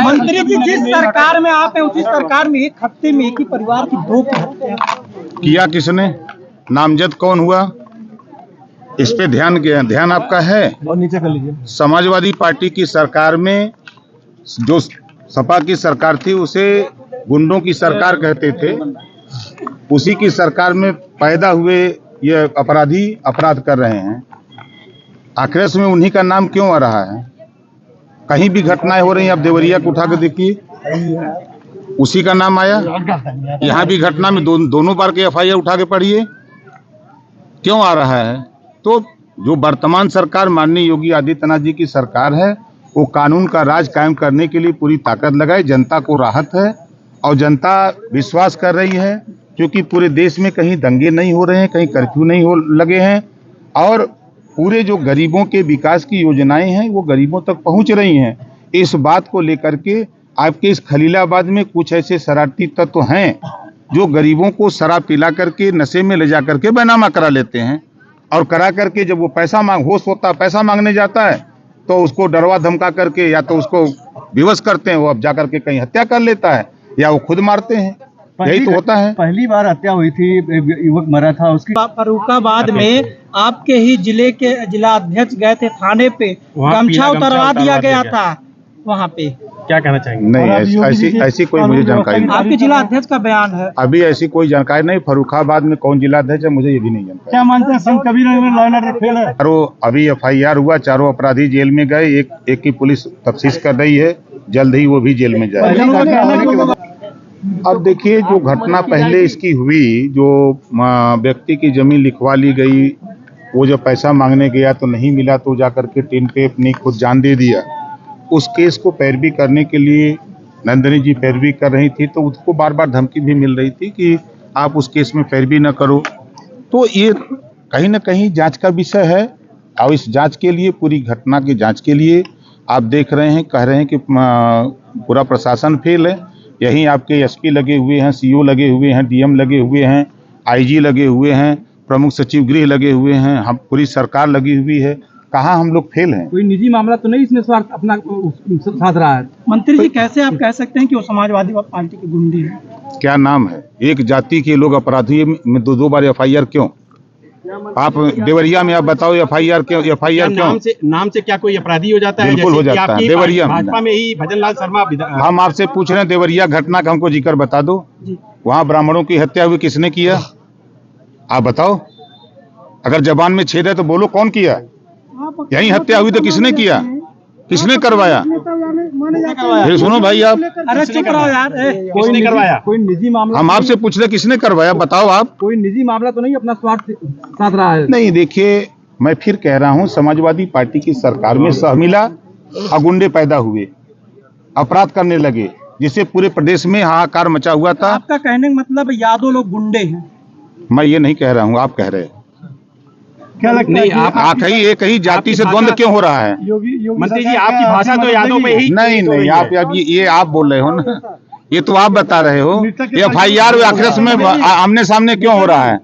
मंत्री जी, जिस सरकार में आप हैं उसी सरकार में एक हफ्ते में एक ही परिवार की 2 की हत्या किया किसने? नामजद कौन हुआ? इस पे ध्यान आपका है? और नीचे कर लीजिए। समाजवादी पार्टी की सरकार में जो सपा की सरकार थी उसे गुंडों की सरकार कहते थे। उसी की सरकार में पैदा हुए ये अपराधी अपराध कर रहे हैं। आखिर में उन्हीं का नाम क्यों आ रहा है? कहीं भी घटनाएं हो रही हैं, आप देवरिया को उठा के देखिए, उसी का नाम आया। यहाँ भी घटना में दोनों बार के FIR उठा के पढ़िए, क्यों आ रहा है? तो जो वर्तमान सरकार माननीय योगी आदित्यनाथ जी की सरकार है, वो कानून का राज कायम करने के लिए पूरी ताकत लगाए। जनता को राहत है और जनता विश्वास कर रही है, क्योंकि पूरे देश में कहीं दंगे नहीं हो रहे हैं, कहीं कर्फ्यू नहीं हो लगे हैं और पूरे जो गरीबों के विकास की योजनाएं हैं वो गरीबों तक पहुंच रही हैं। इस बात को लेकर के आपके इस खलीलाबाद में कुछ ऐसे शरारती तत्व हैं जो गरीबों को शराब पिला करके नशे में ले जा करके बैनामा करा लेते हैं और करा करके जब वो होश होता पैसा मांगने जाता है तो उसको डरवा धमका करके या तो उसको विवश करते हैं, वो अब जा करके कहीं हत्या कर लेता है या वो खुद मारते हैं। यही तो होता है। पहली बार हत्या हुई थी, युवक मरा था, उसकी फर्रुखाबाद में आपके ही जिले के जिला अध्यक्ष गए थे थाने पे, गमछा उतरवा दिया गया था वहाँ पे। क्या कहना चाहेंगे? नहीं, ऐसी कोई मुझे जानकारी नहीं। आपके जिला अध्यक्ष का बयान है। अभी ऐसी कोई जानकारी नहीं। फर्रुखाबाद में कौन जिला अध्यक्ष है मुझे ये भी नहीं जानकारी। क्या मानते हैं संत कबीर में लॉ एंड ऑर्डर फेल है? अभी FIR हुआ, 4 अपराधी जेल में गए, एक की पुलिस तफ्तीश कर रही है, जल्द ही वो भी जेल में जाएगा। अब देखिए, जो घटना पहले इसकी हुई, जो व्यक्ति की जमीन लिखवा ली गई, वो जब पैसा मांगने गया तो नहीं मिला तो जाकर के टीम पे अपनी खुद जान दे दिया। उस केस को पैरवी करने के लिए नंदिनी जी पैरवी कर रही थी, तो उसको बार बार धमकी भी मिल रही थी कि आप उस केस में पैरवी न करो। तो ये कहीं ना कहीं जांच का विषय है और इस जांच के लिए, पूरी घटना की जांच के लिए आप देख रहे हैं, कह रहे हैं कि पूरा प्रशासन फेल है। यहीं आपके SP लगे हुए हैं, CO लगे हुए हैं, DM लगे हुए हैं, IG लगे हुए हैं, प्रमुख सचिव गृह लगे हुए हैं, हम पूरी सरकार लगी हुई है। कहाँ हम लोग फेल हैं? कोई निजी मामला तो नहीं इसमें स्वार्थ अपना साथ रहा है? मंत्री जी, कैसे आप कह सकते हैं कि वो समाजवादी पार्टी के गुंडे हैं? क्या नाम है? एक जाति के लोग अपराधी में 2 बार FIR क्यों? आप देवरिया में आप बताओ FIR क्यों? नाम से क्या कोई अपराधी हो जाता है? बिल्कुल हो जाता है। देवरिया भाजपा में ही भजनलाल शर्मा। हम आपसे पूछ रहे हैं, देवरिया घटना का हमको जिक्र बता दो। वहाँ ब्राह्मणों की हत्या हुई, किसने किया? आप बताओ। अगर जबान में छेद है तो बोलो कौन किया? यहीं हत्या हुई तो किसने किया? किसने करवाया? फिर सुनो भाई, आप अरे चुप रहो यार। किसने करवाया? कोई निजी मामला? हम आपसे पूछ रहे किसने करवाया, बताओ आप। कोई निजी मामला तो नहीं अपना स्वार्थ साथ रहा है? नहीं, देखिए, मैं फिर कह रहा हूँ, समाजवादी पार्टी की सरकार में सहमिला और गुंडे पैदा हुए, अपराध करने लगे, जिससे पूरे प्रदेश में हाहाकार मचा हुआ था। आपका कहने का मतलब यादव लोग गुंडे हैं? मैं ये नहीं कह रहा हूँ, आप कह रहे हैं। क्या लगता है? आप एक ही जाति से द्वंद्व क्यों हो रहा है? मंत्री जी, आपकी भाषा तो यादों में ही नहीं, आप ये आप बोल रहे हो ना, ये तो आप बता रहे हो। FIR आखिर में आमने सामने क्यों हो रहा है?